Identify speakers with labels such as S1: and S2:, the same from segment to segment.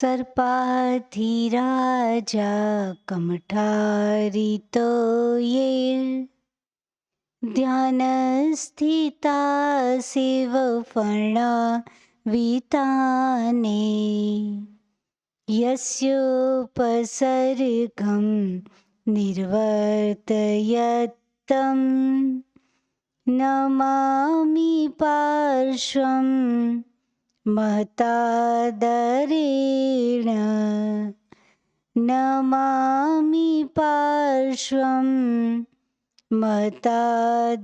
S1: सर्पाधिराजा कमठारितो ये ध्यानस्थिता शिवफणा विताने यस्योपसर्गं निर्वर्तयत्तं नमामि पार्श्वं महतादरेण नमामि पार्श्वं महतादरेण।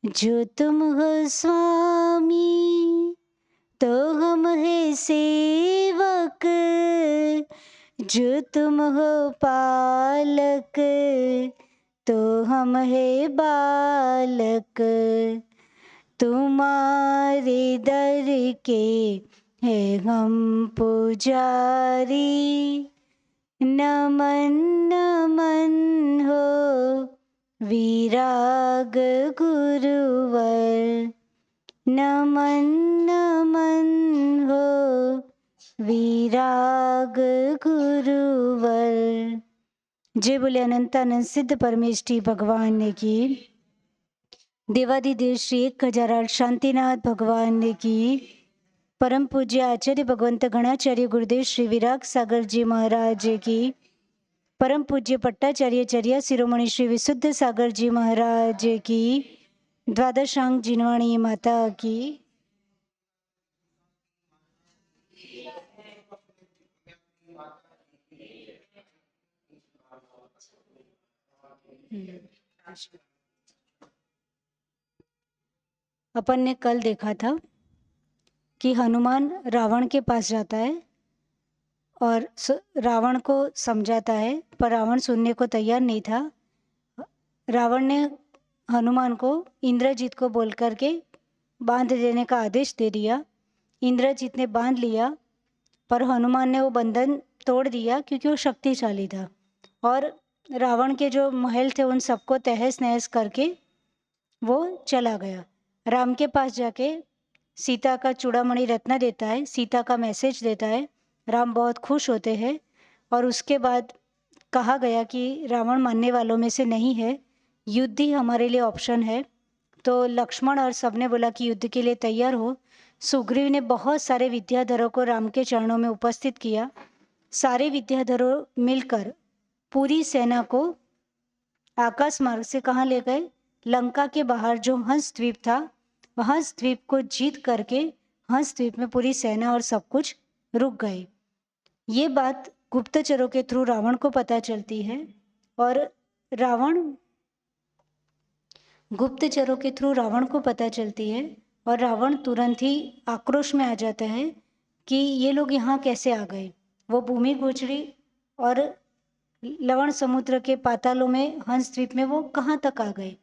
S1: जो तुम हो स्वामी तो हम है सेवक, जो तुम हो पालक तो हम है बालक। तुम्हारे दर के है हम पुजारी, नमन नमन हो विराग गुरुवर, नमन नमन हो विराग गुरुवर। जय बोले अनंतानंद सिद्ध परमेष्ठी भगवान की, देवादिदेव श्री 1008 शांतिनाथ भगवान की, परम पूज्य आचार्य भगवंत गणाचार्य गुरुदेव श्री विराग सागर जी महाराज की, परम पूज्य पट्टाचार्य चर्या शिरोमणि श्री विशुद्ध सागर जी महाराज की, द्वादशांग जिनवाणी माता की। अपन ने कल देखा था कि हनुमान रावण के पास जाता है और रावण को समझाता है, पर रावण सुनने को तैयार नहीं था। रावण ने हनुमान को इंद्रजीत को बोल करके बांध देने का आदेश दे दिया। इंद्रजीत ने बांध लिया, पर हनुमान ने वो बंधन तोड़ दिया क्योंकि वो शक्तिशाली था, और रावण के जो महल थे उन सबको तहस नहस करके वो चला गया। राम के पास जाके सीता का चूड़ामणि रत्न देता है, सीता का मैसेज देता है। राम बहुत खुश होते हैं, और उसके बाद कहा गया कि रावण मानने वालों में से नहीं है, युद्ध ही हमारे लिए ऑप्शन है। तो लक्ष्मण और सबने बोला कि युद्ध के लिए तैयार हो। सुग्रीव ने बहुत सारे विद्याधरों को राम के चरणों में उपस्थित किया। सारे विद्याधरों मिलकर पूरी सेना को आकाश मार्ग से कहाँ ले गए? लंका के बाहर जो हंस द्वीप था, हंस द्वीप को जीत करके हंस द्वीप में पूरी सेना और सब कुछ रुक गए। ये बात गुप्तचरों के थ्रू रावण को पता चलती है, और गुप्तचरों के थ्रू रावण को पता चलती है, और रावण तुरंत ही आक्रोश में आ जाता है कि ये लोग यहाँ कैसे आ गए। वो भूमि गोचरी और लवण समुद्र के पातालों में हंस द्वीप में वो कहाँ तक आ गए।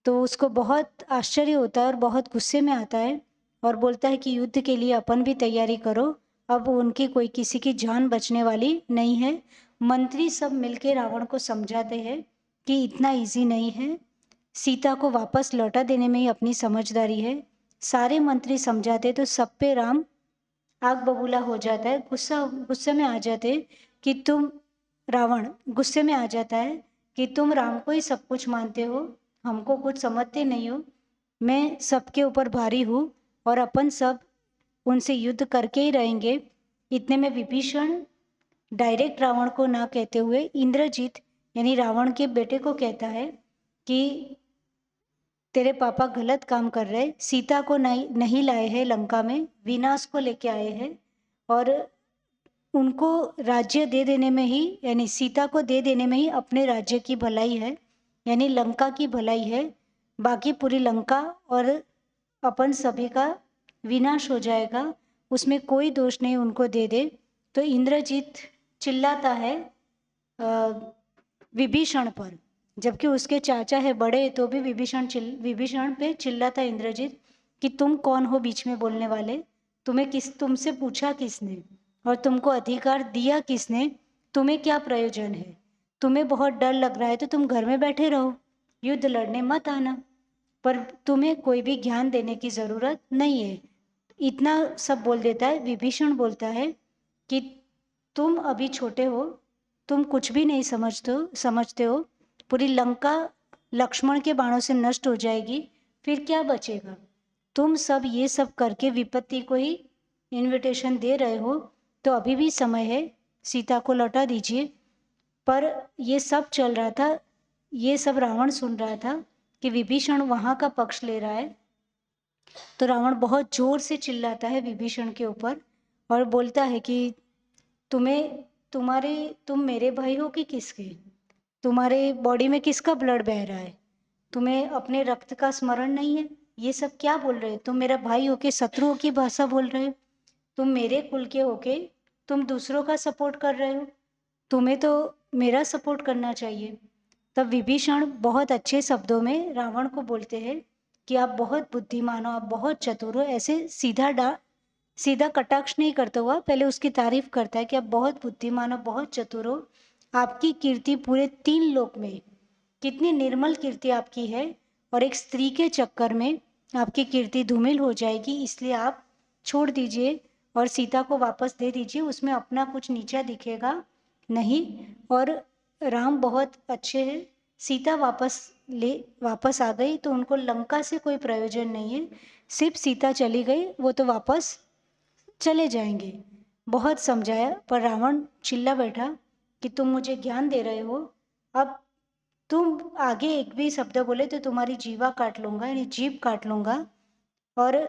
S1: तो उसको बहुत आश्चर्य होता है और बहुत गुस्से में आता है, और बोलता है कि युद्ध के लिए अपन भी तैयारी करो, अब उनकी कोई किसी की जान बचने वाली नहीं है। मंत्री सब मिलके रावण को समझाते हैं कि इतना इजी नहीं है, सीता को वापस लौटा देने में ही अपनी समझदारी है। सारे मंत्री समझाते तो सब पे राम आग बबूला हो जाता है, गुस्से में आ जाते कि तुम, रावण गुस्से में आ जाता है कि तुम राम को ही सब कुछ मानते हो, हमको कुछ समझते नहीं हो, मैं सबके ऊपर भारी हूँ और अपन सब उनसे युद्ध करके ही रहेंगे। इतने में विभीषण डायरेक्ट रावण को ना कहते हुए इंद्रजीत यानी रावण के बेटे को कहता है कि तेरे पापा गलत काम कर रहे, सीता को नहीं लाए हैं लंका में, विनाश को लेके आए हैं, और उनको राज्य दे देने में ही यानी सीता को दे देने में ही अपने राज्य की भलाई है, यानी लंका की भलाई है। बाकी पूरी लंका और अपन सभी का विनाश हो जाएगा, उसमें कोई दोष नहीं उनको दे दे। तो इंद्रजीत चिल्लाता है विभीषण पर, जबकि उसके चाचा है बड़े, तो भी विभीषण पे चिल्लाता इंद्रजीत कि तुम कौन हो बीच में बोलने वाले, तुमसे पूछा किसने और तुमको अधिकार दिया किसने, तुम्हें क्या प्रयोजन है? तुम्हें बहुत डर लग रहा है तो तुम घर में बैठे रहो, युद्ध लड़ने मत आना, पर तुम्हें कोई भी ज्ञान देने की ज़रूरत नहीं है। इतना सब बोल देता है। विभीषण बोलता है कि तुम अभी छोटे हो, तुम कुछ भी नहीं समझते हो। पूरी लंका लक्ष्मण के बाणों से नष्ट हो जाएगी, फिर क्या बचेगा? तुम सब ये सब करके विपत्ति को ही इनविटेशन दे रहे हो, तो अभी भी समय है, सीता को लौटा दीजिए। पर ये सब चल रहा था, ये सब रावण सुन रहा था कि विभीषण वहाँ का पक्ष ले रहा है। तो रावण बहुत जोर से चिल्लाता है विभीषण के ऊपर और बोलता है कि तुम मेरे भाई हो कि किसके? तुम्हारे बॉडी में किसका ब्लड बह रहा है? तुम्हें अपने रक्त का स्मरण नहीं है? ये सब क्या बोल रहे हो? तुम मेरा भाई होके शत्रुओं की भाषा बोल रहे हो। तुम मेरे कुल के होके तुम दूसरों का सपोर्ट कर रहे हो। तुम्हें तो मेरा सपोर्ट करना चाहिए। तब विभीषण बहुत अच्छे शब्दों में रावण को बोलते हैं कि आप बहुत बुद्धिमान हो, आप बहुत चतुर हो। ऐसे सीधा कटाक्ष नहीं करता हुआ पहले उसकी तारीफ करता है कि आप बहुत बुद्धिमान हो, बहुत चतुर हो। आपकी कीर्ति पूरे 3 लोक में, कितनी निर्मल कीर्ति आपकी है, और एक स्त्री के चक्कर में आपकी कीर्ति धूमिल हो जाएगी। इसलिए आप छोड़ दीजिए और सीता को वापस दे दीजिए, उसमें अपना कुछ नीचा दिखेगा नहीं। और राम बहुत अच्छे हैं, सीता वापस आ गई तो उनको लंका से कोई प्रयोजन नहीं है। सिर्फ सीता चली गई, वो तो वापस चले जाएंगे। बहुत समझाया पर रावण चिल्ला बैठा कि तुम मुझे ज्ञान दे रहे हो, अब तुम आगे एक भी शब्द बोले तो तुम्हारी जीवा काट लूंगा, यानी जीभ काट लूंगा, और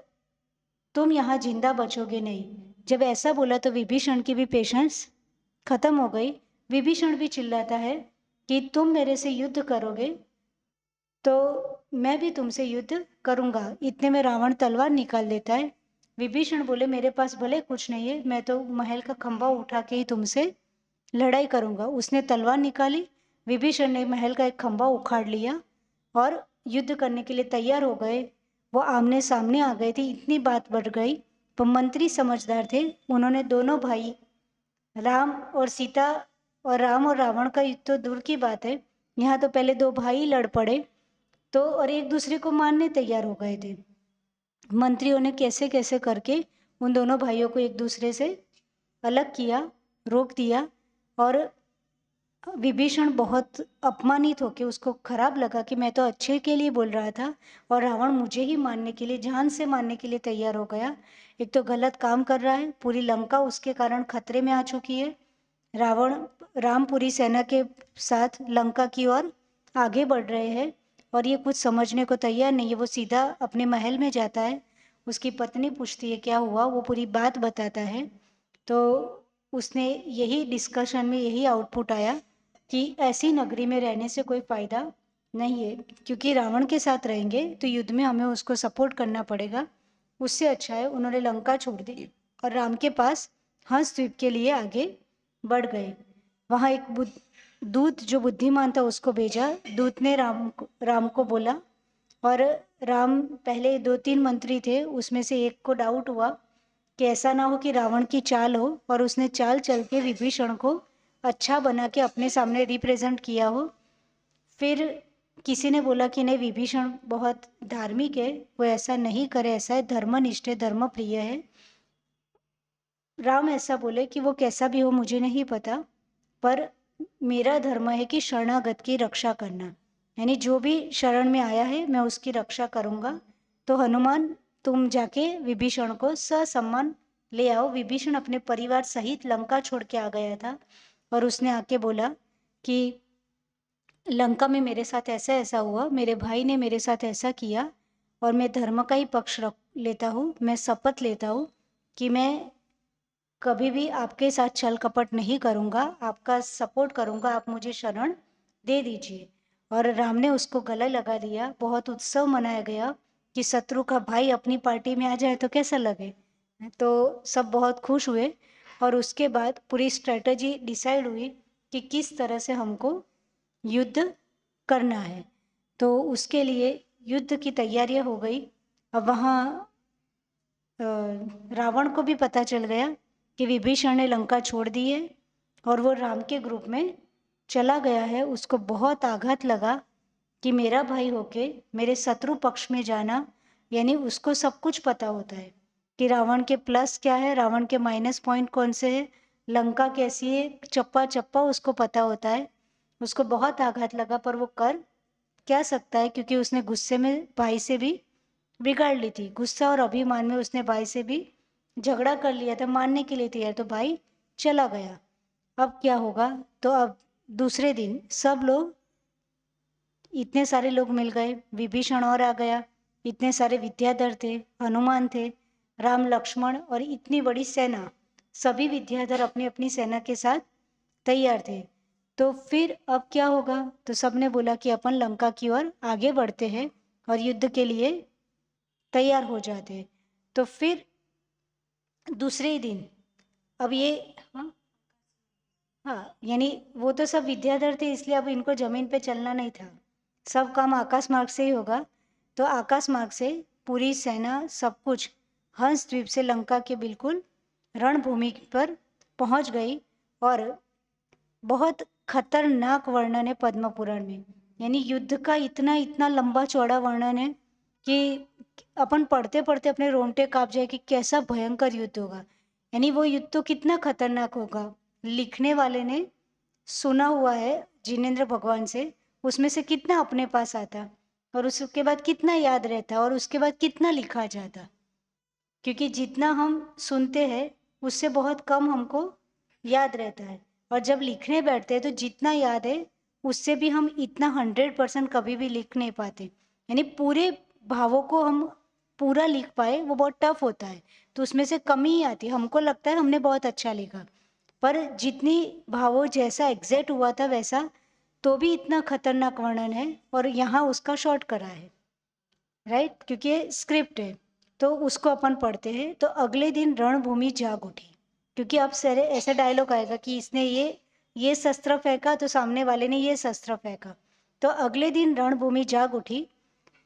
S1: तुम यहाँ जिंदा बचोगे नहीं। जब ऐसा बोला तो विभीषण की भी पेशेंस खत्म हो गई। विभीषण भी चिल्लाता है कि तुम मेरे से युद्ध करोगे तो मैं भी तुमसे युद्ध करूंगा। इतने में रावण तलवार निकाल लेता है। विभीषण बोले मेरे पास भले कुछ नहीं है, मैं तो महल का खंभा उठा के ही तुमसे लड़ाई करूंगा। उसने तलवार निकाली, विभीषण ने महल का एक खंभा उखाड़ लिया और युद्ध करने के लिए तैयार हो गए। वो आमने सामने आ गए थे, इतनी बात बढ़ गई। पर मंत्री समझदार थे, उन्होंने दोनों भाई राम और सीता और राम और रावण का युद्ध तो दूर की बात है, यहाँ तो पहले 2 भाई लड़ पड़े तो, और एक दूसरे को मारने तैयार हो गए थे। मंत्रियों ने कैसे कैसे करके उन दोनों भाइयों को एक दूसरे से अलग किया, रोक दिया। और विभीषण बहुत अपमानित होकर, उसको खराब लगा कि मैं तो अच्छे के लिए बोल रहा था और रावण मुझे ही मारने के लिए, जान से मारने के लिए तैयार हो गया। एक तो गलत काम कर रहा है, पूरी लंका उसके कारण खतरे में आ चुकी है। राम पूरी सेना के साथ लंका की ओर आगे बढ़ रहे हैं और ये कुछ समझने को तैयार नहीं है। वो सीधा अपने महल में जाता है, उसकी पत्नी पूछती है क्या हुआ, वो पूरी बात बताता है। तो उसने यही डिस्कशन में यही आउटपुट आया कि ऐसी नगरी में रहने से कोई फायदा नहीं है, क्योंकि रावण के साथ रहेंगे तो युद्ध में हमें उसको सपोर्ट करना पड़ेगा। उससे अच्छा है उन्होंने लंका छोड़ दी और राम के पास हंस द्वीप के लिए आगे बढ़ गए। वहाँ एक दूत जो बुद्धिमान था उसको भेजा। दूत ने राम को बोला, और राम पहले 2-3 मंत्री थे, उसमें से एक को डाउट हुआ कि ऐसा ना हो कि रावण की चाल हो, और उसने चाल चल के विभीषण को अच्छा बना के अपने सामने रिप्रेजेंट किया हो। फिर किसी ने बोला कि नहीं, विभीषण बहुत धार्मिक है, वो ऐसा नहीं करे, ऐसा है, धर्मनिष्ठ है, धर्म प्रिय है। राम ऐसा बोले कि वो कैसा भी हो मुझे नहीं पता, पर मेरा धर्म है कि शरणागत की रक्षा करना, यानी जो भी शरण में आया है मैं उसकी रक्षा करूंगा। तो हनुमान तुम जाके विभीषण को ससम्मान ले आओ। विभीषण अपने परिवार सहित लंका छोड़ के आ गया था और उसने आके बोला कि लंका में मेरे साथ ऐसा ऐसा हुआ, मेरे भाई ने मेरे साथ ऐसा किया, और मैं धर्म का ही पक्ष रख लेता हूँ। मैं शपथ लेता हूँ कि मैं कभी भी आपके साथ छल कपट नहीं करूँगा, आपका सपोर्ट करूँगा, आप मुझे शरण दे दीजिए। और राम ने उसको गले लगा दिया। बहुत उत्सव मनाया गया कि शत्रु का भाई अपनी पार्टी में आ जाए तो कैसा लगे। तो सब बहुत खुश हुए और उसके बाद पूरी स्ट्रेटजी डिसाइड हुई कि किस तरह से हमको युद्ध करना है। तो उसके लिए युद्ध की तैयारियां हो गई। अब वहाँ रावण को भी पता चल गया कि विभीषण ने लंका छोड़ दी है और वो राम के ग्रुप में चला गया है। उसको बहुत आघात लगा कि मेरा भाई होके मेरे शत्रु पक्ष में जाना, यानी उसको सब कुछ पता होता है कि रावण के प्लस क्या है, रावण के माइनस पॉइंट कौन से है, लंका कैसी है, चप्पा चप्पा उसको पता होता है। उसको बहुत आघात लगा पर वो कर क्या सकता है, क्योंकि उसने गुस्से में भाई से भी बिगाड़ ली थी। गुस्सा और अभिमान में उसने भाई से भी झगड़ा कर लिया था, मारने के लिए तैयार, तो भाई चला गया। अब क्या होगा, तो अब दूसरे दिन सब लोग, इतने सारे लोग मिल गए, विभीषण और आ गया, इतने सारे विद्याधर थे, हनुमान थे, राम लक्ष्मण और इतनी बड़ी सेना, सभी विद्याधर अपनी अपनी सेना के साथ तैयार थे। तो फिर अब क्या होगा, तो सबने बोला कि अपन लंका की ओर आगे बढ़ते हैं और युद्ध के लिए तैयार हो जाते हैं। तो फिर दूसरे ही दिन, अब ये, हाँ हाँ, यानी वो तो सब विद्याधर थे, इसलिए अब इनको जमीन पे चलना नहीं था, सब काम आकाश मार्ग से ही होगा। तो आकाश मार्ग से पूरी सेना सब कुछ हंस द्वीप से लंका के बिल्कुल रणभूमि पर पहुंच गई। और बहुत खतरनाक वर्णन है पद्म पुराण में, यानी युद्ध का इतना इतना लंबा चौड़ा वर्णन है कि अपन पढ़ते पढ़ते अपने रोंगटे कांप जाए कि कैसा भयंकर युद्ध होगा। यानी वो युद्ध तो कितना खतरनाक होगा, लिखने वाले ने सुना हुआ है जिनेंद्र भगवान से, उसमें से कितना अपने पास आता और उसके बाद कितना याद रहता और उसके बाद कितना लिखा जाता। क्योंकि जितना हम सुनते हैं उससे बहुत कम हमको याद रहता है, और जब लिखने बैठते हैं तो जितना याद है उससे भी हम इतना 100% कभी भी लिख नहीं पाते। यानी पूरे भावों को हम पूरा लिख पाए वो बहुत टफ होता है, तो उसमें से कमी ही आती है। हमको लगता है हमने बहुत अच्छा लिखा, पर जितनी भावों जैसा एग्जैक्ट हुआ था वैसा तो भी इतना खतरनाक वर्णन है, और यहाँ उसका शॉर्ट करा है, राइट, क्योंकि ये स्क्रिप्ट है। तो उसको अपन पढ़ते हैं। तो अगले दिन रणभूमि जाग उठी, क्योंकि अब सर ऐसा डायलॉग आएगा कि इसने ये शस्त्र फेंका तो सामने वाले ने ये शस्त्र फेंका। तो अगले दिन रणभूमि जाग उठी,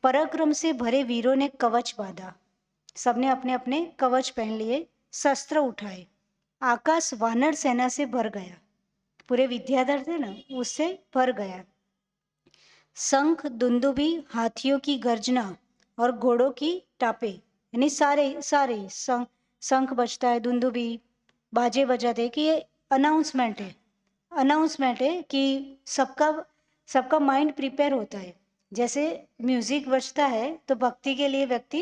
S1: पराक्रम से भरे वीरों ने कवच बांधा, सबने अपने अपने कवच पहन लिए, शस्त्र उठाए, आकाश वानर सेना से भर गया, पूरे विद्याधर थे ना उससे भर गया। शंख दुंदुभी हाथियों की गर्जना और घोड़ों की टापे, यानी सारे सारे शंख बजता है, दुंदुभी बाजे बजाते, कि ये अनाउंसमेंट है, अनाउंसमेंट है कि सबका सबका माइंड प्रिपेयर होता है। जैसे म्यूजिक बजता है तो भक्ति के लिए व्यक्ति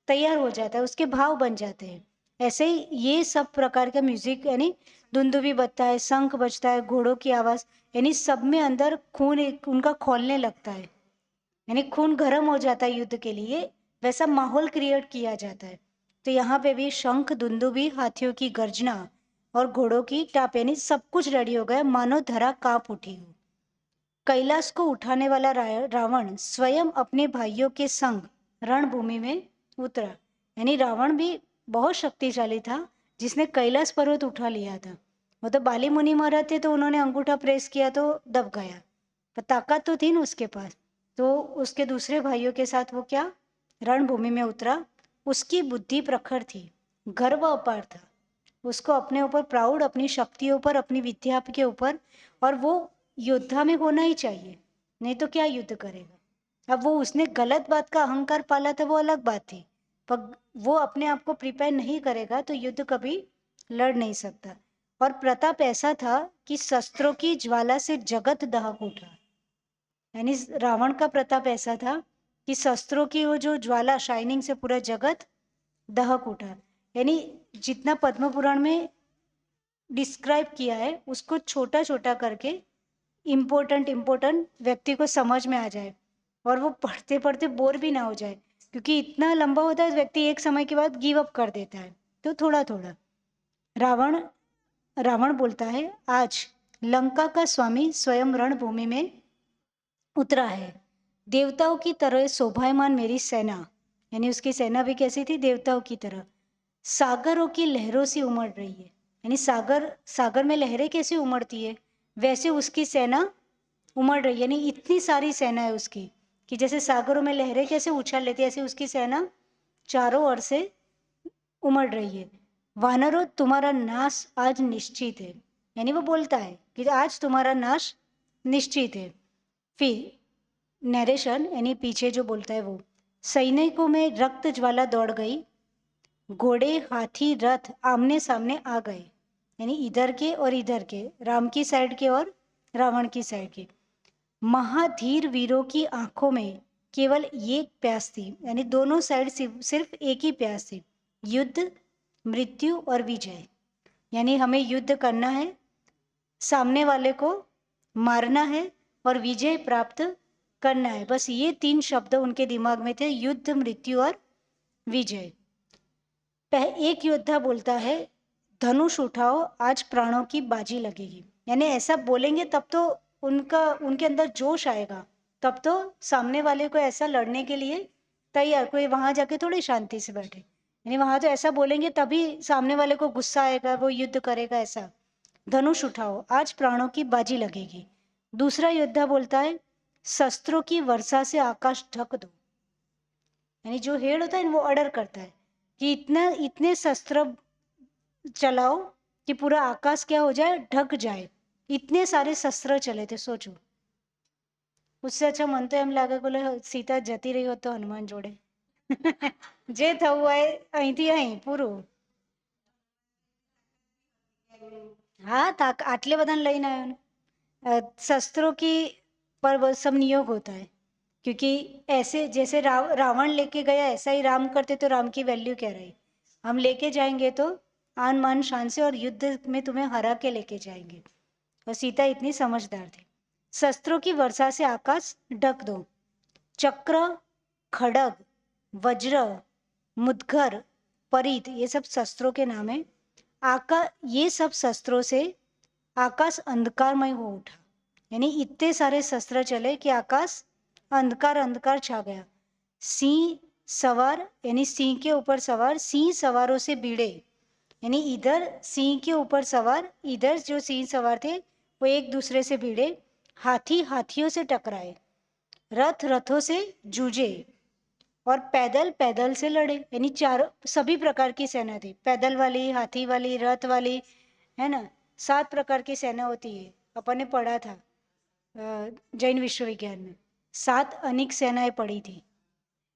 S1: तैयार हो जाता है, उसके भाव बन जाते हैं। ऐसे ही ये सब प्रकार का म्यूजिक, यानी धुंदुभी बजता है, शंख बजता है, घोड़ों की आवाज, यानी सब में अंदर खून उनका खौलने लगता है, यानी खून गर्म हो जाता है युद्ध के लिए, वैसा माहौल क्रिएट किया जाता है। तो यहाँ पे भी शंख दुंदुभी हाथियों की गर्जना और घोड़ों की टाप, यानी सब कुछ रेडी हो गया, मानो धरा कांप उठी हो। कैलाश को उठाने वाला रावण स्वयं अपने भाइयों के संग रणभूमि में उतरा, यानी रावण भी बहुत शक्तिशाली था जिसने कैलाश पर्वत उठा लिया था। वो तो बाली मुनि महाराज थे तो उन्होंने अंगूठा प्रेस किया तो दब गया, पर ताकत तो थी ना उसके पास। तो उसके दूसरे भाइयों के साथ वो क्या रणभूमि में उतरा। उसकी बुद्धि प्रखर थी, गर्व अपार था, उसको अपने ऊपर प्राउड, अपनी शक्तियों पर, अपनी विद्या के ऊपर, और वो योद्धा में होना ही चाहिए, नहीं तो क्या युद्ध करेगा। अब वो उसने गलत बात का अहंकार पाला था वो अलग बात थी, पर वो अपने आप को प्रिपेयर नहीं करेगा तो युद्ध कभी लड़ नहीं सकता। और प्रताप ऐसा था कि शस्त्रों की ज्वाला से जगत दहक उठा, यानी रावण का प्रताप ऐसा था कि शस्त्रों की वो जो ज्वाला शाइनिंग से पूरा जगत दहक उठा। यानी जितना पद्म पुराण में डिस्क्राइब किया है उसको छोटा छोटा करके इम्पोर्टेंट इम्पोर्टेंट व्यक्ति को समझ में आ जाए और वो पढ़ते पढ़ते बोर भी ना हो जाए, क्योंकि इतना लंबा होता है व्यक्ति एक समय के बाद गिव अप कर देता है। तो थोड़ा थोड़ा रावण रावण बोलता है, आज लंका का स्वामी स्वयं रणभूमि में उतरा है, देवताओं की तरह शोभायमान मेरी सेना, यानी उसकी सेना भी कैसी थी, देवताओं की तरह, सागरों की लहरों से उमड़ रही है, यानी सागर सागर में लहरें कैसे उमड़ती है वैसे उसकी सेना उमड़ रही है। यानी इतनी सारी सेना है उसकी कि जैसे सागरों में लहरें कैसे उछल लेती है, ऐसे उसकी सेना चारों ओर से उमड़ रही है। वानरों तुम्हारा नाश आज निश्चित है, यानी वो बोलता है कि आज तुम्हारा नाश निश्चित है। फिर नरेशन यानी पीछे जो बोलता है वो, सैनिकों में रक्त ज्वाला दौड़ गई, घोड़े हाथी रथ आमने सामने आ गए, यानी इधर के और इधर के, राम की साइड के और रावण की साइड के। महाधीर वीरों की आंखों में केवल एक प्यास थी, यानी दोनों साइड सिर्फ एक ही प्यास थी, युद्ध, मृत्यु और विजय। यानी हमें युद्ध करना है, सामने वाले को मारना है और विजय प्राप्त करना है। बस ये 3 शब्द उनके दिमाग में थे, युद्ध, मृत्यु और विजय। एक योद्धा बोलता है, धनुष उठाओ, आज प्राणों की बाजी लगेगी। यानी ऐसा बोलेंगे तब तो उनके अंदर जोश आएगा, तब तो सामने वाले को ऐसा लड़ने के लिए तैयार। कोई वहां जाके थोड़ी शांति से बैठे, यानी वहां तो ऐसा बोलेंगे तभी सामने वाले को गुस्सा आएगा, वो युद्ध करेगा। ऐसा, धनुष उठाओ, आज प्राणों की बाजी लगेगी। दूसरा योद्धा बोलता है, शस्त्रों की वर्षा से आकाश ढक दो। यानी जो हेड होता है वो ऑर्डर करता है कि इतने शस्त्र चलाओ कि पूरा आकाश क्या हो जाए, ढक जाए। इतने सारे शस्त्र चले थे, सोचो। उससे अच्छा मन तो एम लागे बोले सीता जती रही हो तो हनुमान जोड़े। જે થવું હોય અહીંથી અહીં પૂરું. हाँ, आटले बदन लઈને આવ્યો ને. शस्त्रों की पर वो सब नियोग होता है, क्योंकि ऐसे जैसे रावण लेके गया ऐसा ही राम करते तो राम की वैल्यू क्या रही। हम लेके जाएंगे तो आन मान शान से, और युद्ध में तुम्हें हरा के लेके जाएंगे। और सीता इतनी समझदार थी। शस्त्रों की वर्षा से आकाश ढक दो। चक्र, खड़ग, वज्र, मुदगर, परित, ये सब शस्त्रों के नाम है। ये सब शस्त्रों से आकाश अंधकारमय हो उठा। यानी इतने सारे शस्त्र चले कि आकाश अंधकार अंधकार छा गया। सिंह सवार, यानी सिंह के ऊपर सवार, सिंह सवारों से भिड़े। यानी इधर सिंह के ऊपर सवार, इधर जो सिंह सवार थे वो एक दूसरे से भिड़े। हाथी हाथियों से टकराए, रथ रथों से जूझे, और पैदल पैदल से लड़े। यानी चारों सभी प्रकार की सेना थी, पैदल वाली, हाथी वाली, रथ वाली, है ना। 7 प्रकार की सेना होती है, अपन ने पढ़ा था जैन विश्वविज्ञान में। 7 अनेक सेनाएं पड़ी थी,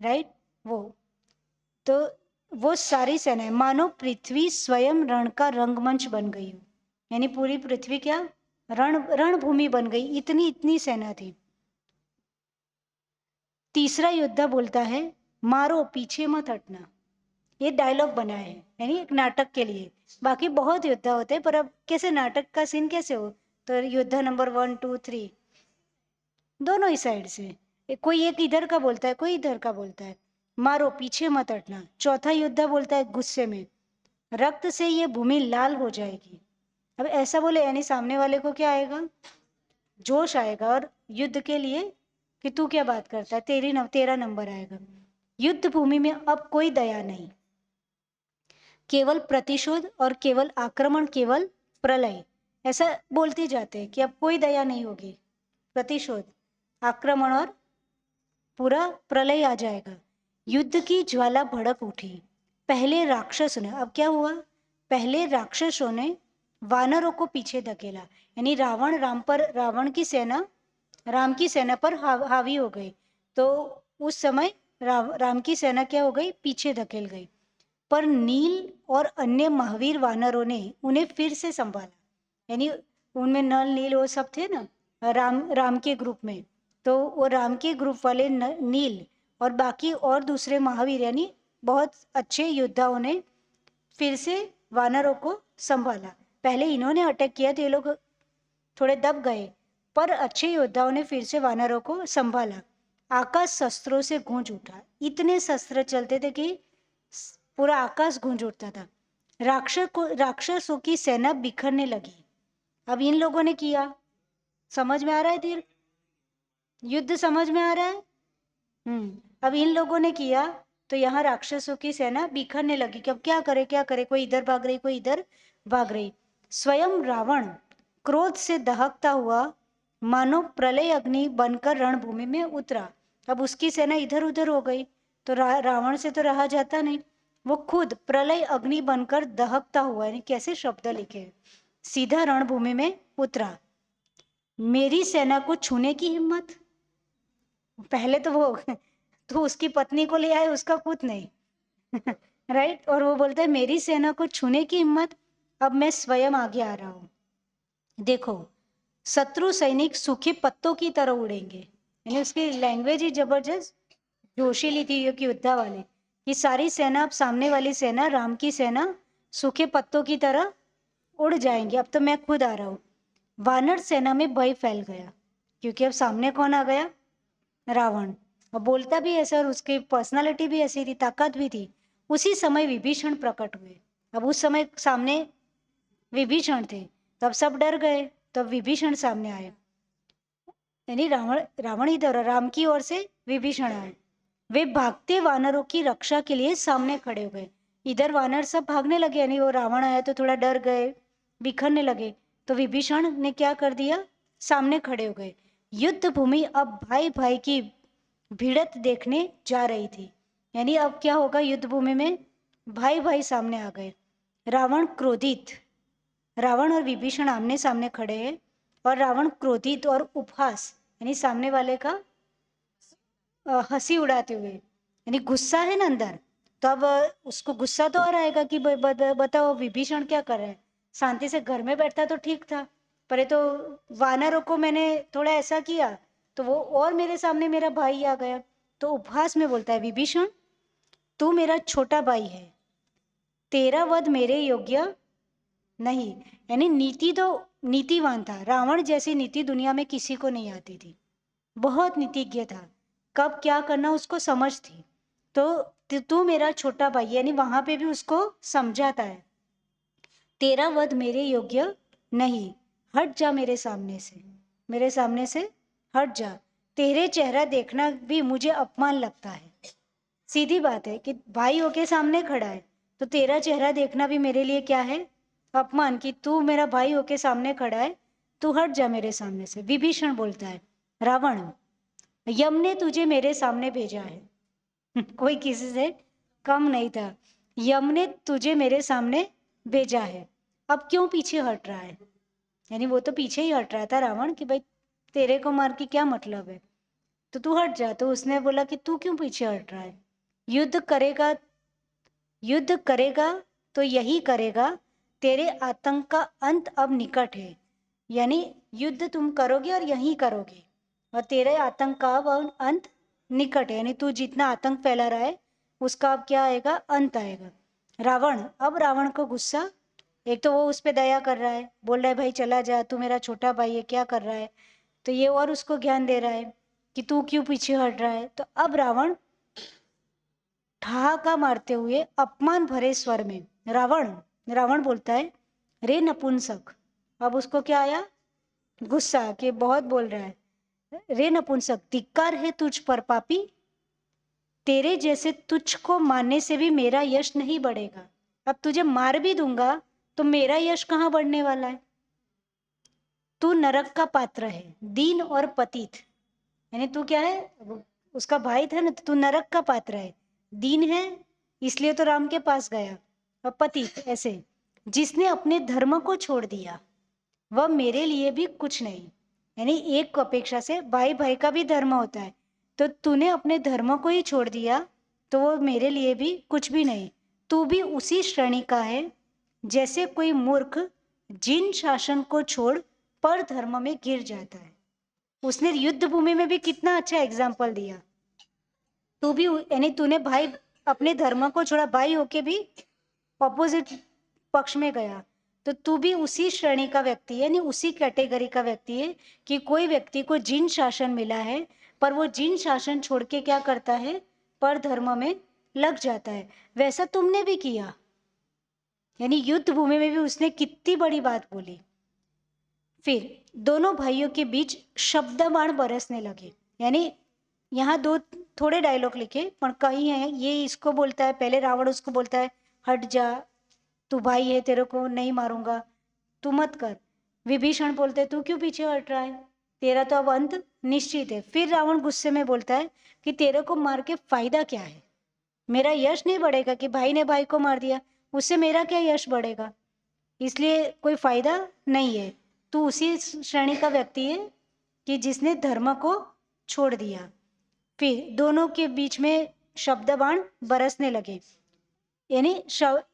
S1: राइट। तो वो सारी सेनाएं, मानो पृथ्वी स्वयं रण का रंगमंच बन गई हो। यानी पूरी पृथ्वी क्या रणभूमि बन गई, इतनी इतनी सेना थी। तीसरा योद्धा बोलता है, मारो पीछे मत हटना। ये डायलॉग बना है, यानी एक नाटक के लिए। बाकी बहुत योद्धा होते हैं, पर अब कैसे नाटक का सीन कैसे हो, तो योद्धा नंबर 1 2 3 दोनों ही साइड से, कोई एक इधर का बोलता है, कोई इधर का बोलता है। मारो पीछे मत हटना। चौथा योद्धा बोलता है गुस्से में, रक्त से ये भूमि लाल हो जाएगी। अब ऐसा बोले यानी सामने वाले को क्या आएगा, जोश आएगा, और युद्ध के लिए कि तू क्या बात करता है, तेरा नंबर आएगा। युद्ध भूमि में अब कोई दया नहीं, केवल प्रतिशोध और केवल आक्रमण, केवल प्रलय। ऐसा बोलते जाते हैं कि अब कोई दया नहीं होगी, प्रतिशोध, आक्रमण और पूरा प्रलय आ जाएगा। युद्ध की ज्वाला भड़क उठी। पहले राक्षसों ने, अब क्या हुआ, पहले राक्षसों ने वानरों को पीछे धकेला। यानी रावण की सेना पर हावी हो गई। तो उस समय राम की सेना क्या हो गई, पीछे धकेल गई। पर नील और अन्य महावीर वानरों ने उन्हें फिर से संभाला। यानी उनमें नल नील वो सब थे ना, राम के ग्रुप में। तो वो राम के ग्रुप वाले नील और बाकी और दूसरे महावीर, यानी बहुत अच्छे योद्धाओं ने फिर से वानरों को संभाला। पहले इन्होंने अटैक किया तो ये लोग थोड़े दब गए, पर अच्छे योद्धाओं ने फिर से वानरों को संभाला। आकाश शस्त्रों से गूंज उठा। इतने शस्त्र चलते थे कि पूरा आकाश गूंज उठता था। राक्षसों की सेना बिखरने लगी। अब इन लोगों ने किया, समझ में आ रहा है धीर, युद्ध समझ में आ रहा है। अब इन लोगों ने किया तो यहाँ राक्षसों की सेना बिखरने लगी कि अब क्या करे, कोई इधर भाग रही, कोई इधर भाग रही। स्वयं रावण क्रोध से दहकता हुआ मानो प्रलय अग्नि बनकर रणभूमि में उतरा। अब उसकी सेना इधर उधर हो गई तो रावण से तो रहा जाता नहीं। वो खुद प्रलय अग्नि बनकर दहकता हुआ, यानी कैसे शब्द लिखे, सीधा रणभूमि में उतरा। मेरी सेना को छूने की हिम्मत। पहले तो वो तो उसकी पत्नी को ले आए, उसका खुद नहीं। राइट। और वो बोलता है मेरी सेना को छूने की हिम्मत, अब मैं स्वयं आगे आ रहा हूँ। देखो, शत्रु सैनिक सूखे पत्तों की तरह उड़ेंगे, यानी उसकी लैंग्वेज ही जबरदस्त जोशीली थी ये, कि योद्धा वाले, कि सारी सेना, अब सामने वाली सेना, राम की सेना सूखे पत्तों की तरह उड़ जाएंगे, अब तो मैं खुद आ रहा हूँ। वानर सेना में भय फैल गया, क्योंकि अब सामने कौन आ गया? रावण। और बोलता भी ऐसा, और उसकी पर्सनालिटी भी ऐसी थी, ताकत भी थी। उसी समय विभीषण प्रकट हुए। अब उस समय सामने विभीषण थे, तब सब डर गए, तब विभीषण सामने आए, यानी रावण रावण इधर, राम की ओर से विभीषण आए। वे भागते वानरों की रक्षा के लिए सामने खड़े हो गए। इधर वानर सब भागने लगे, यानी वो रावण आया तो थोड़ा डर गए, बिखरने लगे, तो विभीषण ने क्या कर दिया? सामने खड़े हो गए। युद्ध भूमि अब भाई भाई की भिड़त देखने जा रही थी, यानी अब क्या होगा युद्ध भूमि में? भाई भाई सामने आ गए। रावण क्रोधित, रावण और विभीषण आमने सामने खड़े हैं, और रावण क्रोधित और उपहास, यानी सामने वाले का हंसी उड़ाते हुए, यानी गुस्सा है ना अंदर, तो अब उसको गुस्सा तो आ रहेगा कि बताओ विभीषण क्या कर रहा है? शांति से घर में बैठता तो ठीक था, पर ये तो वानरों को मैंने थोड़ा ऐसा किया तो वो और मेरे सामने मेरा भाई आ गया। तो उपहास में बोलता है, विभीषण तू मेरा छोटा भाई है, तेरा वध मेरे योग्य नहीं। यानी नीति तो नीतिवान था, रावण जैसी नीति दुनिया में किसी को नहीं आती थी, बहुत नीतिज्ञ था, कब क्या करना उसको समझ थी। तो तू मेरा छोटा भाई, यानी वहां पे भी उसको समझाता है, तेरा वध मेरे योग्य नहीं, हट जा मेरे सामने से, मेरे सामने से हट जा, तेरे चेहरा देखना भी मुझे अपमान लगता है। सीधी बात है कि भाई होके सामने खड़ा है, तो तेरा चेहरा देखना भी मेरे लिए क्या है? अपमान, कि तू मेरा भाई होके सामने खड़ा है, तू हट जा मेरे सामने से। विभीषण बोलता है, रावण यम ने तुझे मेरे सामने भेजा है कोई किसी से कम नहीं था, यम ने तुझे मेरे सामने भेजा है, अब क्यों पीछे हट रहा है? यानी वो तो पीछे ही हट रहा था रावण, कि भाई तेरे को मार के क्या मतलब है, तो तू हट जा। तो उसने बोला कि तू क्यों पीछे हट रहा है? युद्ध करेगा, युद्ध करेगा तो यही करेगा, तेरे आतंक का अंत अब निकट है, यानी युद्ध तुम करोगे और यही करोगे, और तेरे आतंक का अब अंत निकट है, यानी तू जितना आतंक फैला रहा है उसका अब क्या आएगा? अंत आएगा। रावण, अब रावण को गुस्सा, एक तो वो उस पर दया कर रहा है, बोल रहा है भाई चला जा, तू मेरा छोटा भाई है, क्या कर रहा है, तो ये और उसको ज्ञान दे रहा है कि तू क्यों पीछे हट रहा है। तो अब रावण ठहाका मारते हुए अपमान भरे स्वर में, रावण रावण बोलता है, रे नपुंसक। अब उसको क्या आया? गुस्सा, कि बहुत बोल रहा है, रे नपुंसक धिक्कार है तुझ पर पापी, तेरे जैसे तुझको मारने से भी मेरा यश नहीं बढ़ेगा, अब तुझे मार भी दूंगा तो मेरा यश कहाँ बढ़ने वाला है? तू नरक का पात्र है, दीन और पतित, यानी तू क्या है? उसका भाई था ना, तो तू नरक का पात्र है, दीन है इसलिए तो राम के पास गया, और पतित ऐसे, जिसने अपने धर्म को छोड़ दिया वह मेरे लिए भी कुछ नहीं, यानी एक अपेक्षा से भाई भाई का भी धर्म होता है, तो तूने अपने धर्म को ही छोड़ दिया तो वो मेरे लिए भी कुछ भी नहीं। तू भी उसी श्रेणी का है जैसे कोई मूर्ख जिन शासन को छोड़ पर धर्म में गिर जाता है। उसने युद्ध भूमि में भी कितना अच्छा एग्जाम्पल दिया। तू भी, यानी तूने भाई अपने धर्म को छोड़ा, भाई होके भी ऑपोजिट पक्ष में गया, तो तू भी उसी श्रेणी का व्यक्ति है, यानी उसी कैटेगरी का व्यक्ति है कि कोई व्यक्ति को जिन शासन मिला है पर वो जिन शासन छोड़ के क्या करता है? पर धर्म में लग जाता है। वैसा तुमने भी किया, यानी युद्ध भूमि में भी उसने कितनी बड़ी बात बोली। फिर दोनों भाइयों के बीच शब्दबाण बरसने लगे, यानी यहाँ दो थोड़े डायलॉग लिखे, पर कहीं है ये इसको बोलता है, पहले रावण उसको बोलता है हट जा, तू भाई है, तेरे को नहीं मारूंगा, तू मत कर। विभीषण बोलते तू क्यों पीछे हट रहा है, तेरा तो अब अंत निश्चित है। फिर रावण गुस्से में बोलता है कि तेरे को मार के फायदा क्या है, मेरा यश नहीं बढ़ेगा, कि भाई ने भाई को मार दिया उससे मेरा क्या यश बढ़ेगा, इसलिए कोई फायदा नहीं है। तू उसी श्रेणी का व्यक्ति है कि जिसने धर्म को छोड़ दिया। फिर दोनों के बीच में शब्द बाण बरसने लगे। यानी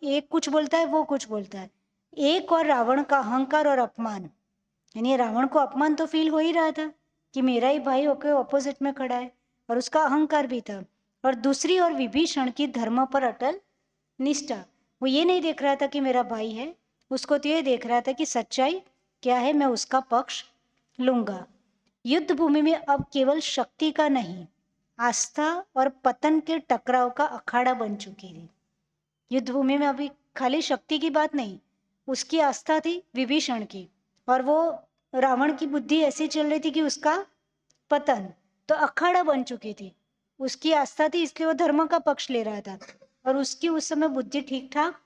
S1: एक कुछ बोलता है, वो कुछ बोलता है। एक और रावण का अहंकार और अपमान, यानी रावण को अपमान तो फील हो ही रहा था कि मेरा ही भाई होकर ऑपोजिट में खड़ा है, और उसका अहंकार भी था। और दूसरी ओर विभीषण की धर्म पर अटल निष्ठा, वो ये नहीं देख रहा था कि मेरा भाई है, उसको तो ये देख रहा था कि सच्चाई क्या है, मैं उसका पक्ष लूंगा। युद्ध भूमि में अब केवल शक्ति का नहीं, आस्था और पतन के टकराव का अखाड़ा बन चुकी थी। युद्ध भूमि में अभी खाली शक्ति की बात नहीं, उसकी आस्था थी विभीषण की, और वो रावण की बुद्धि ऐसी चल रही थी कि उसका पतन, तो अखाड़ा बन चुकी थी। उसकी आस्था थी इसलिए वो धर्म का पक्ष ले रहा था, और उसकी उस समय बुद्धि ठीक ठाक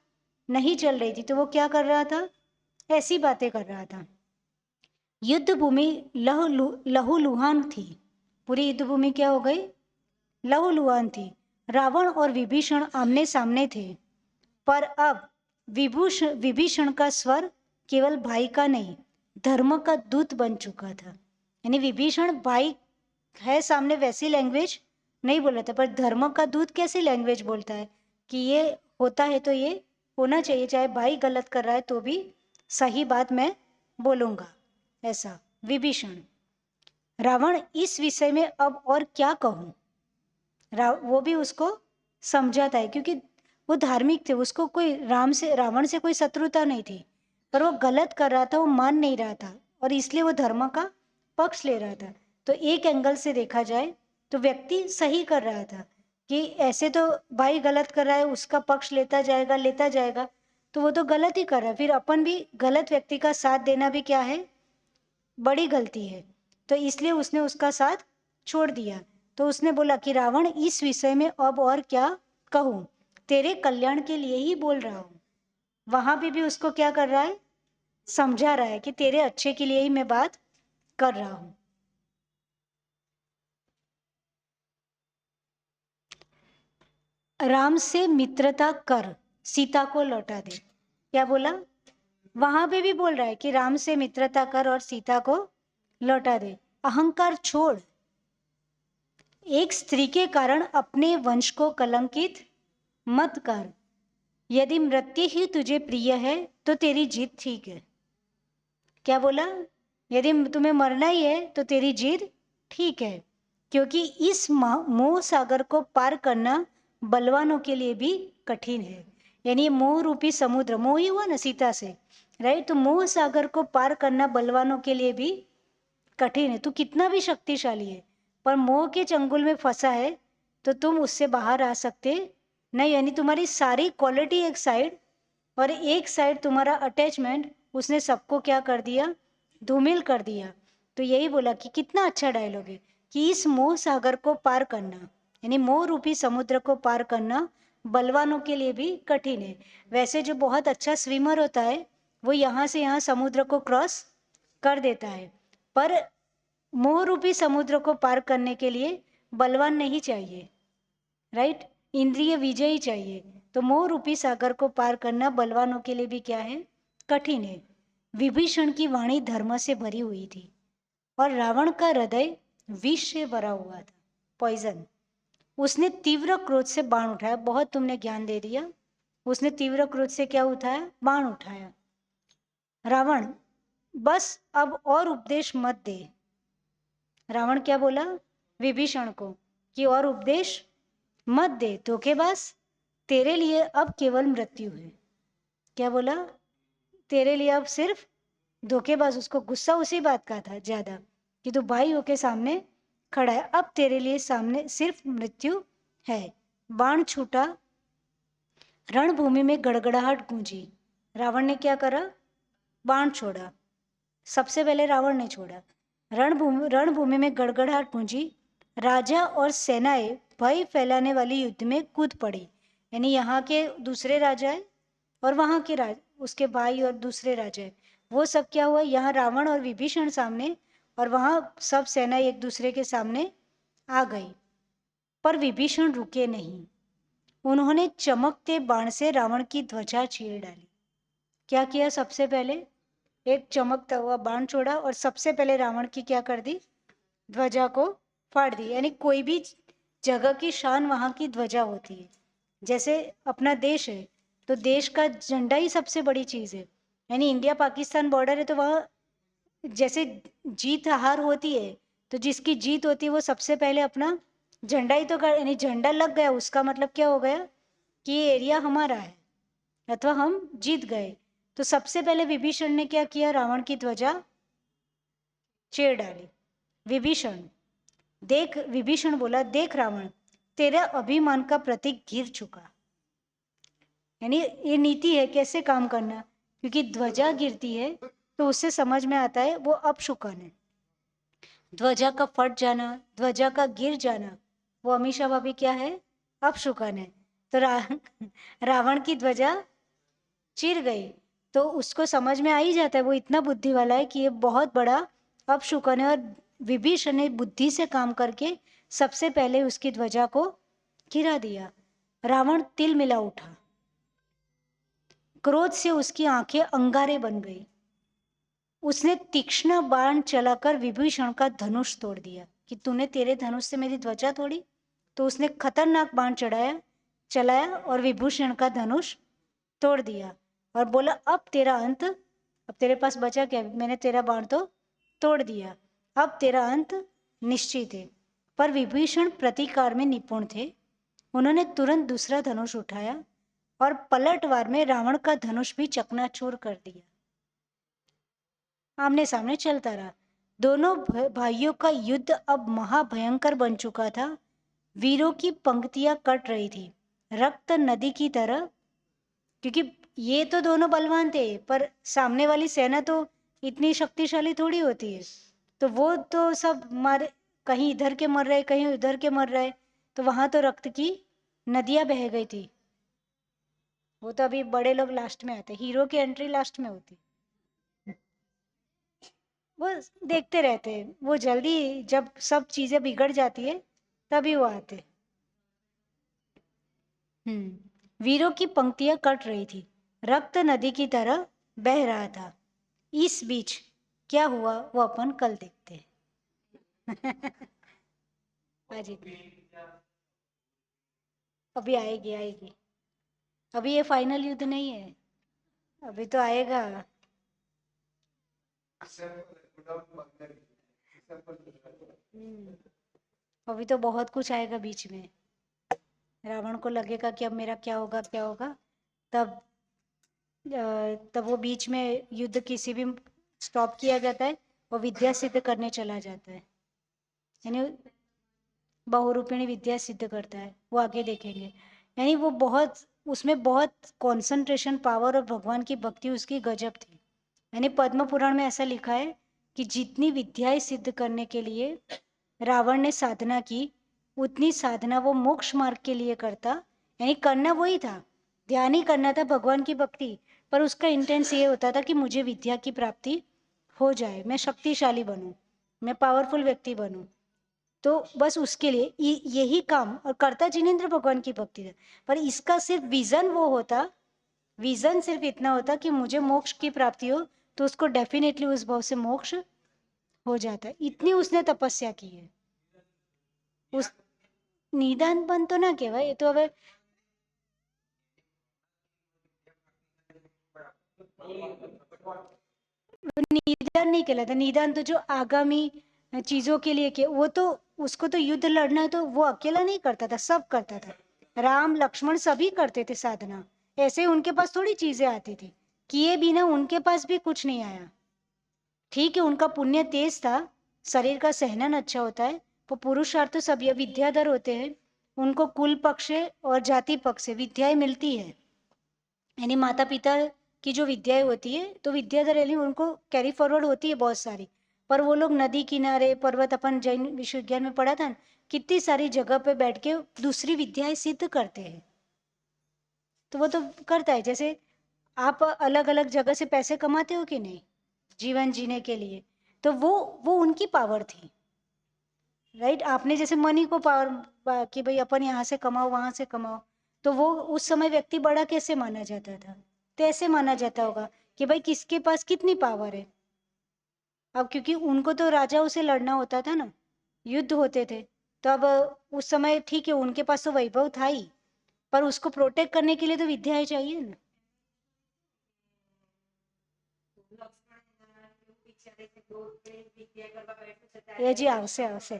S1: नहीं चल रही थी, तो वो क्या कर रहा था, ऐसी बातें कर रहा था। युद्ध भूमि लहूलुहान थी, पूरी युद्ध भूमि क्या हो गई, लहूलुहान थी। रावण और विभीषण आमने सामने थे, पर अब विभीषण का स्वर केवल भाई का नहीं, धर्म का दूत बन चुका था। यानी विभीषण भाई है सामने, वैसी लैंग्वेज नहीं बोल रहा था, पर धर्म का दूत कैसी लैंग्वेज बोलता है कि ये होता है तो ये होना चाहिए, चाहे भाई गलत कर रहा है तो भी सही बात मैं बोलूंगा, ऐसा विभीषण। रावण इस विषय में अब और क्या कहूं, वो भी उसको समझाता है, क्योंकि वो धार्मिक थे, उसको कोई रावण से कोई शत्रुता नहीं थी, पर वो गलत कर रहा था, वो मान नहीं रहा था, और इसलिए वो धर्म का पक्ष ले रहा था। तो एक एंगल से देखा जाए तो व्यक्ति सही कर रहा था कि ऐसे तो भाई गलत कर रहा है, उसका पक्ष लेता जाएगा, तो वो तो गलत ही कर रहा है, फिर अपन भी गलत व्यक्ति का साथ देना भी क्या है, बड़ी गलती है। तो इसलिए उसने उसका साथ छोड़ दिया। तो उसने बोला कि रावण इस विषय में अब और क्या कहूं, तेरे कल्याण के लिए ही बोल रहा हूं। वहां भी उसको क्या कर रहा है, समझा रहा है कि तेरे अच्छे के लिए ही मैं बात कर रहा हूं। राम से मित्रता कर, सीता को लौटा दे, क्या बोला, वहां भी बोल रहा है कि राम से मित्रता कर और सीता को लौटा दे। अहंकार छोड़, एक स्त्री के कारण अपने वंश को कलंकित मत कर। यदि मृत्यु ही तुझे प्रिय है तो तेरी जीत ठीक है, क्या बोला, यदि तुम्हें मरना ही है तो तेरी जीत ठीक है, क्योंकि इस मोह सागर को पार करना बलवानों के लिए भी कठिन है। यानी मोह रूपी समुद्र, मोह ही हुआ ना सीता से, राइट, तो मोह सागर को पार करना बलवानों के लिए भी कठिन है। तू कितना भी शक्तिशाली है, पर मोह के चंगुल में फंसा है तो तुम उससे बाहर आ सकते नहीं। यानी तुम्हारी सारी क्वालिटी एक साइड, और एक साइड तुम्हारा अटैचमेंट, उसने सबको क्या कर दिया, धूमिल कर दिया। तो यही बोला कि कितना अच्छा डायलॉग है कि इस मोह सागर को पार करना, यानी मोह रूपी समुद्र को पार करना बलवानों के लिए भी कठिन है। वैसे जो बहुत अच्छा स्विमर होता है वो यहाँ से यहाँ समुद्र को क्रॉस कर देता है, पर मोह रूपी समुद्र को पार करने के लिए बलवान नहीं चाहिए, राइट, इंद्रिय विजय ही चाहिए। तो मोह रूपी सागर को पार करना बलवानों के लिए भी क्या है, कठिन है। विभीषण की वाणी धर्म से भरी हुई थी और रावण का हृदय विष से भरा हुआ था, पॉइजन। उसने तीव्र क्रोध से बाण उठाया, बहुत तुमने ज्ञान दे दिया। उसने तीव्र क्रोध से क्या उठाया, बाण उठाया। रावण, बस अब और उपदेश मत दे। रावण क्या बोला विभीषण को कि और उपदेश मत दे, धोखेबाज, तेरे लिए अब केवल मृत्यु है। क्या बोला, तेरे लिए अब सिर्फ धोखेबाज। उसको गुस्सा उसी बात का था ज्यादा कि तू भाई होके सामने खड़ा है, अब तेरे लिए सामने सिर्फ मृत्यु है। बाण छूटा, रणभूमि में गड़गड़ाहट गूंजी। रावण ने क्या करा, बाण छोड़ा। सबसे पहले रावण ने छोड़ा। रणभूमि में गड़गड़ाहट गूंजी। राजा और सेनाएं भय फैलाने वाली युद्ध में कूद पड़ी। यानी यहाँ के दूसरे राजा है और वहाँ के उसके भाई और दूसरे राजा है, वो सब क्या हुआ, यहाँ रावण और विभीषण सामने, और वहाँ सब सेना एक दूसरे के सामने आ गई। पर विभीषण रुके नहीं, उन्होंने चमकते बाण से रावण की ध्वजा चीर डाली। क्या किया, सबसे पहले एक चमकता हुआ बाण छोड़ा और सबसे पहले रावण की क्या कर दी, ध्वजा को फाड़ दी। यानी कोई भी जगह की शान वहां की ध्वजा होती है, जैसे अपना देश है तो देश का झंडा ही सबसे बड़ी चीज है। यानी इंडिया पाकिस्तान बॉर्डर है तो वह जैसे जीत हार होती है तो जिसकी जीत होती है वो सबसे पहले अपना झंडा ही तो कर, यानी झंडा लग गया उसका मतलब क्या हो गया कि ये एरिया हमारा है अथवा हम जीत गए। तो सबसे पहले विभीषण ने क्या किया, रावण की ध्वजा चीर डाली। विभीषण देख, विभीषण बोला देख रावण, तेरा अभिमान का प्रतीक गिर चुका। यानी ये नीति है कैसे काम करना, क्योंकि ध्वजा गिरती है तो उससे समझ में आता है वो अपशुकन है। ध्वजा का फट जाना, ध्वजा का गिर जाना, वो हमेशा भाभी क्या है, अपशुकन है। तो रावण की ध्वजा चिर गई तो उसको समझ में आ ही जाता है, वो इतना बुद्धि वाला है कि ये बहुत बड़ा अपशुकन है। और विभीषण ने बुद्धि से काम करके सबसे पहले उसकी ध्वजा को गिरा दिया। रावण तिल मिला उठा, क्रोध से उसकी आंखें अंगारे बन गई। उसने तीक्ष्ण बाण चलाकर विभीषण का धनुष तोड़ दिया कि तूने तेरे धनुष से मेरी ध्वजा तोड़ी। तो उसने खतरनाक बाण चलाया और विभूषण का धनुष तोड़ दिया और बोला अब तेरा अंत, अब तेरे पास बचा क्या, मैंने तेरा बाण तो तोड़ दिया, अब तेरा अंत निश्चित है। पर विभीषण प्रतिकार में निपुण थे। उन्होंने तुरंत दूसरा धनुष उठाया और पलटवार में रावण का धनुष भी चकनाचूर कर दिया। आमने सामने चलता रहा। दोनों भाइयों का युद्ध अब महाभयंकर बन चुका था। वीरों की पंक्तियां कट रही थी रक्त नदी की तरह, क्योंकि ये तो दोनों बलवान थे पर सामने वाली सेना तो इतनी शक्तिशाली थोड़ी होती है। तो वो तो सब मारे, कहीं इधर के मर रहे कहीं उधर के मर रहे, तो वहां तो रक्त की नदियां बह गई थी। वो तो अभी बड़े लोग लास्ट में आते, हीरो की एंट्री लास्ट में होती। वो देखते रहते हैं, वो जल्दी जब सब चीजें बिगड़ जाती है तभी वो आते। वीरों की पंक्तियां कट रही थी, रक्त नदी की तरह बह रहा था। इस बीच क्या हुआ वो अपन कल देखते हैं। अजी अभी आएगी आएगी, अभी ये फाइनल युद्ध नहीं है, अभी तो आएगा। हम्म, अभी तो बहुत कुछ आएगा बीच में। रावण को लगेगा कि अब मेरा क्या होगा क्या होगा, तब तब वो बीच में युद्ध किसी भी स्टॉप किया जाता है, वो विद्या सिद्ध करने चला जाता है। यानी बहुरूपिणी विद्या सिद्ध करता है, वो आगे देखेंगे। यानी वो बहुत, उसमें बहुत कंसंट्रेशन पावर और भगवान की भक्ति उसकी गजब थी। यानी पद्म पुराण में ऐसा लिखा है कि जितनी विद्याएं सिद्ध करने के लिए रावण ने साधना की, उतनी साधना वो मोक्ष मार्ग के लिए करता। यानी करना वही था, ध्यान ही करना था भगवान की भक्ति, पर उसका इंटेंस ये होता था कि मुझे विद्या की प्राप्ति हो जाए, मैं शक्तिशाली बनूं, मैं पावरफुल व्यक्ति बनूं। तो बस उसके लिए यही काम और करता जिनेन्द्र भगवान की भक्ति था। पर इसका सिर्फ विजन वो होता, विजन सिर्फ इतना होता कि मुझे मोक्ष की प्राप्ति हो, तो उसको डेफिनेटली उस भाव से मोक्ष हो जाता है। इतनी उसने तपस्या की है। उस निदान बन तो ना कहेवाय, ये तो હવે निदान नहीं कहलाता। निदान तो जो आगामी चीजों के लिए के, वो तो उसको तो युद्ध लड़ना है तो वो अकेला नहीं करता था, सब करता था। राम लक्ष्मण सभी करते थे साधना, ऐसे उनके पास थोड़ी चीजें आती थी, किए बिना उनके पास भी कुछ नहीं आया। ठीक है उनका पुण्य तेज था, शरीर का सहनन अच्छा होता है, वो पुरुषार्थ तो सब ये विद्याधर होते हैं, उनको कुल पक्ष से और जाति पक्ष से विद्याएं मिलती है। यानी माता पिता की जो विद्याएं होती है तो विद्याधर यानी उनको कैरी फॉरवर्ड होती है बहुत सारी। पर वो लोग नदी किनारे पर्वत, अपन जैन विश्वविद्यालय में पढ़ा था न, कितनी सारी जगह पे बैठ के दूसरी विद्याएं सिद्ध करते हैं। तो वो तो करता है, जैसे आप अलग अलग जगह से पैसे कमाते हो कि नहीं जीवन जीने के लिए, तो वो उनकी पावर थी। राइट, आपने जैसे मनी को पावर कि भाई अपन यहाँ से कमाओ वहां से कमाओ, तो वो उस समय व्यक्ति बड़ा कैसे माना जाता था, तो ऐसे माना जाता होगा कि भाई किसके पास कितनी पावर है। अब क्योंकि उनको तो राजाओं से लड़ना होता था ना, युद्ध होते थे, तो अब उस समय ठीक है उनके पास तो वैभव था ही, पर उसको प्रोटेक्ट करने के लिए तो विद्या चाहिए ना। એ જી આવશે આવશે,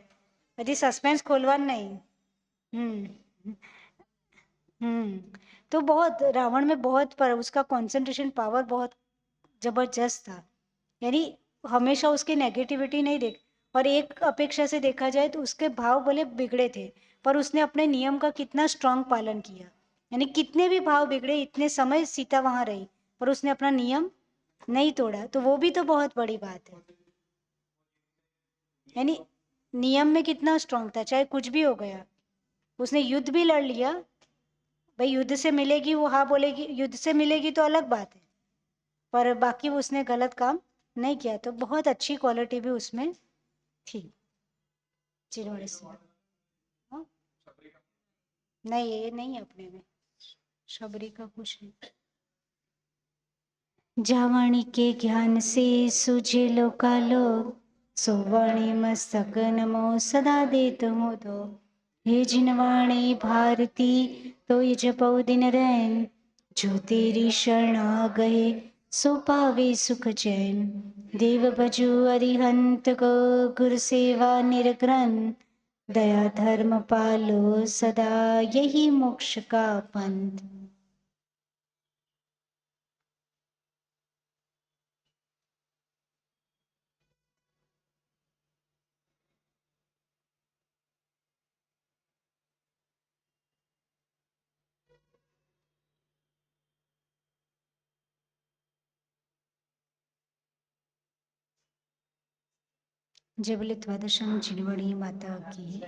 S1: હજી સસ્પેન્સ ખોલવાનું नहीं। तो बहुत रावण में बहुत पर उसका कंसंट्रेशन पावर बहुत जबरदस्त था। यानी हमेशा उसकी नेगेटिविटी नहीं देख, और एक अपेक्षा से देखा जाए तो उसके भाव भले बिगड़े थे पर उसने अपने नियम का कितना स्ट्रांग पालन किया। यानी कितने भी भाव बिगड़े, इतने समय सीता वहां रही पर उसने अपना नियम नहीं तोड़ा, तो वो भी तो बहुत बड़ी बात है। यानी नियम में कितना स्ट्रांग था, चाहे कुछ भी हो गया। उसने युद्ध भी लड़ लिया, भाई युद्ध से मिलेगी वो हाँ बोलेगी, युद्ध से मिलेगी तो अलग बात है, पर बाकी उसने गलत काम नहीं किया। तो बहुत अच्छी क्वालिटी भी उसमें थी चिरवड़े से। हाँ? नहीं ये नहीं है अपने में, शबरी का कुछ नहीं। जावाणी के ज्ञान से सूझे लोकालोक, सोवाणी मस्तक नमो सदा देत हो तो। हे जिनवाणी भारती तो ये जपो दिन रैन, जो तेरी शरण आ गए सो पावे सुख चैन। देव भजु अरिहंत को गुरु सेवा निरग्रन, दया धर्म पालो सदा यही मोक्ष का पंथ। जय बोले द्वादशम चिड़वड़ी माता की।